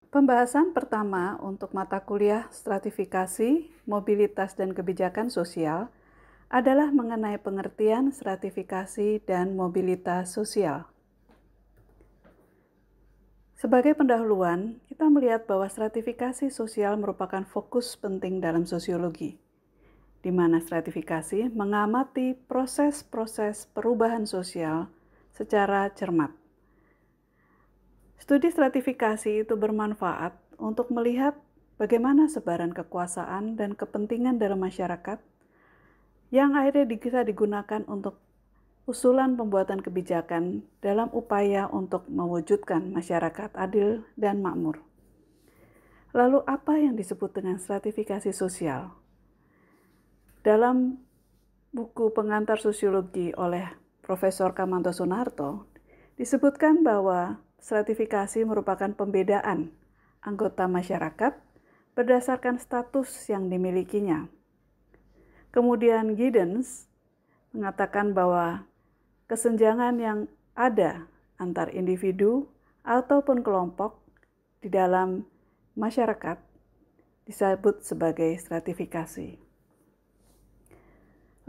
Pembahasan pertama untuk mata kuliah stratifikasi, mobilitas, dan kebijakan sosial adalah mengenai pengertian stratifikasi dan mobilitas sosial. Sebagai pendahuluan, kita melihat bahwa stratifikasi sosial merupakan fokus penting dalam sosiologi, di mana stratifikasi mengamati proses-proses perubahan sosial secara cermat. Studi stratifikasi itu bermanfaat untuk melihat bagaimana sebaran kekuasaan dan kepentingan dalam masyarakat yang akhirnya bisa digunakan untuk usulan pembuatan kebijakan dalam upaya untuk mewujudkan masyarakat adil dan makmur. Lalu apa yang disebut dengan stratifikasi sosial? Dalam buku pengantar sosiologi oleh Profesor Kamanto Sunarto, disebutkan bahwa stratifikasi merupakan pembedaan anggota masyarakat berdasarkan status yang dimilikinya. Kemudian Giddens mengatakan bahwa kesenjangan yang ada antar individu ataupun kelompok di dalam masyarakat disebut sebagai stratifikasi.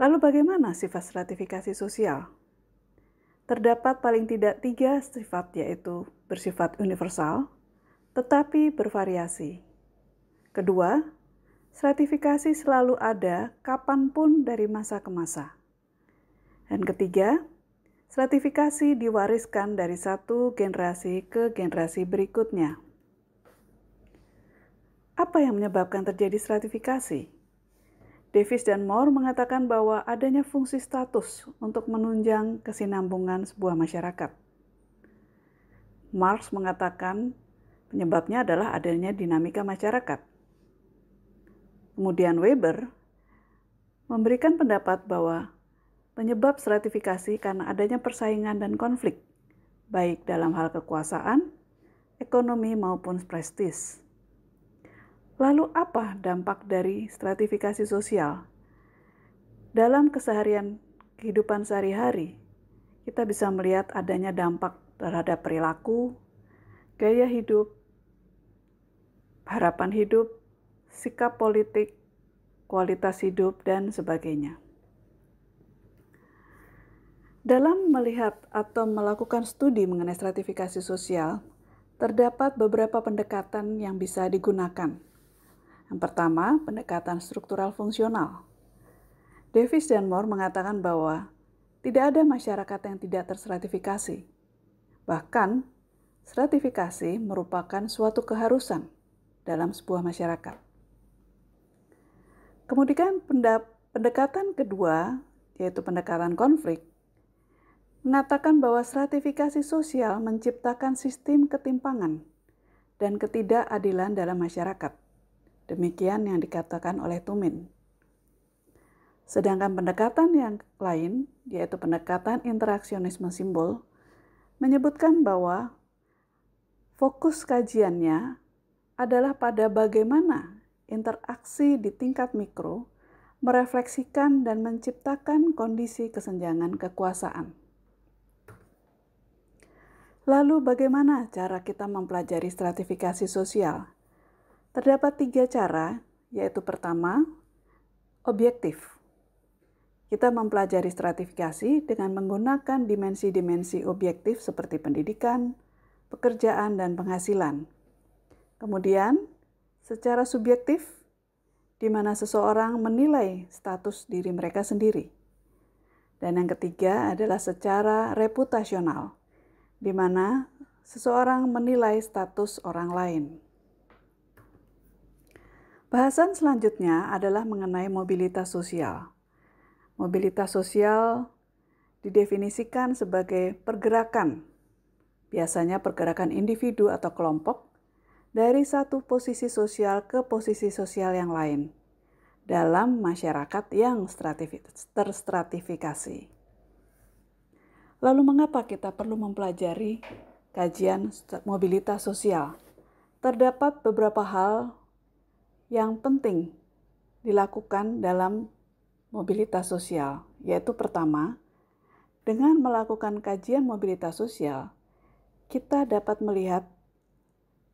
Lalu bagaimana sifat stratifikasi sosial? Terdapat paling tidak 3 sifat, yaitu bersifat universal, tetapi bervariasi. Kedua, stratifikasi selalu ada kapanpun dari masa ke masa. Dan ketiga, stratifikasi diwariskan dari satu generasi ke generasi berikutnya. Apa yang menyebabkan terjadi stratifikasi? Davis dan Moore mengatakan bahwa adanya fungsi status untuk menunjang kesinambungan sebuah masyarakat. Marx mengatakan penyebabnya adalah adanya dinamika masyarakat. Kemudian Weber memberikan pendapat bahwa penyebab stratifikasi karena adanya persaingan dan konflik, baik dalam hal kekuasaan, ekonomi maupun prestis. Lalu apa dampak dari stratifikasi sosial? Dalam keseharian kehidupan sehari-hari, kita bisa melihat adanya dampak terhadap perilaku, gaya hidup, harapan hidup, sikap politik, kualitas hidup, dan sebagainya. Dalam melihat atau melakukan studi mengenai stratifikasi sosial, terdapat beberapa pendekatan yang bisa digunakan. Yang pertama, pendekatan struktural fungsional. Davis dan Moore mengatakan bahwa tidak ada masyarakat yang tidak terstratifikasi. Bahkan, stratifikasi merupakan suatu keharusan dalam sebuah masyarakat. Kemudian pendekatan kedua, yaitu pendekatan konflik, mengatakan bahwa stratifikasi sosial menciptakan sistem ketimpangan dan ketidakadilan dalam masyarakat. Demikian yang dikatakan oleh Tumin. Sedangkan pendekatan yang lain, yaitu pendekatan interaksionisme simbol, menyebutkan bahwa fokus kajiannya adalah pada bagaimana interaksi di tingkat mikro merefleksikan dan menciptakan kondisi kesenjangan kekuasaan. Lalu bagaimana cara kita mempelajari stratifikasi sosial? Terdapat 3 cara, yaitu pertama, objektif. Kita mempelajari stratifikasi dengan menggunakan dimensi-dimensi objektif seperti pendidikan, pekerjaan, dan penghasilan. Kemudian, secara subjektif, di mana seseorang menilai status diri mereka sendiri. Dan yang ketiga adalah secara reputasional, di mana seseorang menilai status orang lain. Bahasan selanjutnya adalah mengenai mobilitas sosial. Mobilitas sosial didefinisikan sebagai pergerakan, biasanya pergerakan individu atau kelompok, dari satu posisi sosial ke posisi sosial yang lain, dalam masyarakat yang terstratifikasi. Lalu mengapa kita perlu mempelajari kajian mobilitas sosial? Terdapat beberapa hal yang penting dilakukan dalam mobilitas sosial, yaitu pertama, dengan melakukan kajian mobilitas sosial, kita dapat melihat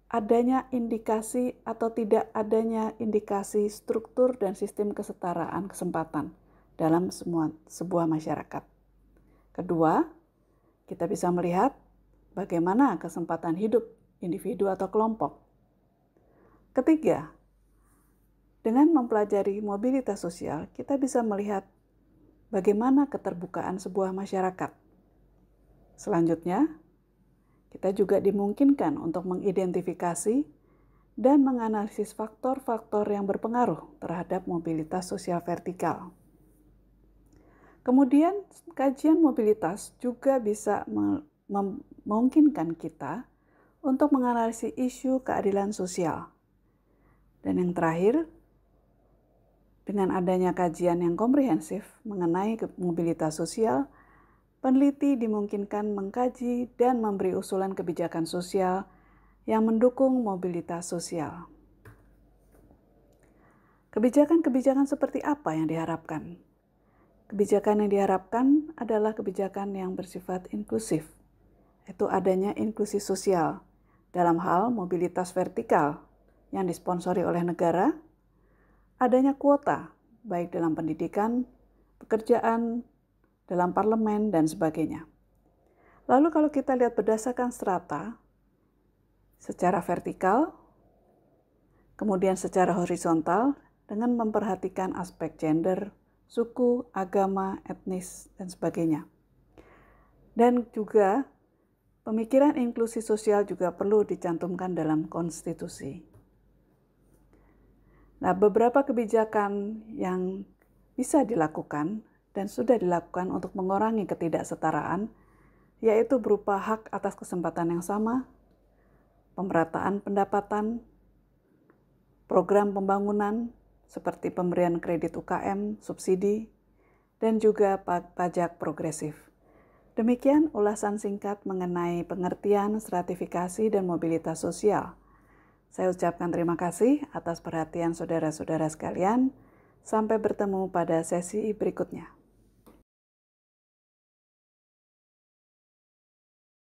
adanya indikasi atau tidak adanya indikasi struktur dan sistem kesetaraan kesempatan dalam sebuah masyarakat. Kedua, kita bisa melihat bagaimana kesempatan hidup individu atau kelompok. Ketiga, dengan mempelajari mobilitas sosial, kita bisa melihat bagaimana keterbukaan sebuah masyarakat. Selanjutnya, kita juga dimungkinkan untuk mengidentifikasi dan menganalisis faktor-faktor yang berpengaruh terhadap mobilitas sosial vertikal. Kemudian, kajian mobilitas juga bisa memungkinkan kita untuk menganalisis isu keadilan sosial. Dan yang terakhir, dengan adanya kajian yang komprehensif mengenai mobilitas sosial, peneliti dimungkinkan mengkaji dan memberi usulan kebijakan sosial yang mendukung mobilitas sosial. Kebijakan-kebijakan seperti apa yang diharapkan? Kebijakan yang diharapkan adalah kebijakan yang bersifat inklusif, yaitu adanya inklusi sosial dalam hal mobilitas vertikal yang disponsori oleh negara, adanya kuota baik dalam pendidikan, pekerjaan, dalam parlemen, dan sebagainya. Lalu kalau kita lihat berdasarkan strata, secara vertikal, kemudian secara horizontal, dengan memperhatikan aspek gender, suku, agama, etnis, dan sebagainya. Dan juga pemikiran inklusi sosial juga perlu dicantumkan dalam konstitusi. Nah, beberapa kebijakan yang bisa dilakukan dan sudah dilakukan untuk mengurangi ketidaksetaraan, yaitu berupa hak atas kesempatan yang sama, pemerataan pendapatan, program pembangunan seperti pemberian kredit UKM, subsidi, dan juga pajak progresif. Demikian ulasan singkat mengenai pengertian, stratifikasi, dan mobilitas sosial. Saya ucapkan terima kasih atas perhatian saudara-saudara sekalian. Sampai bertemu pada sesi berikutnya.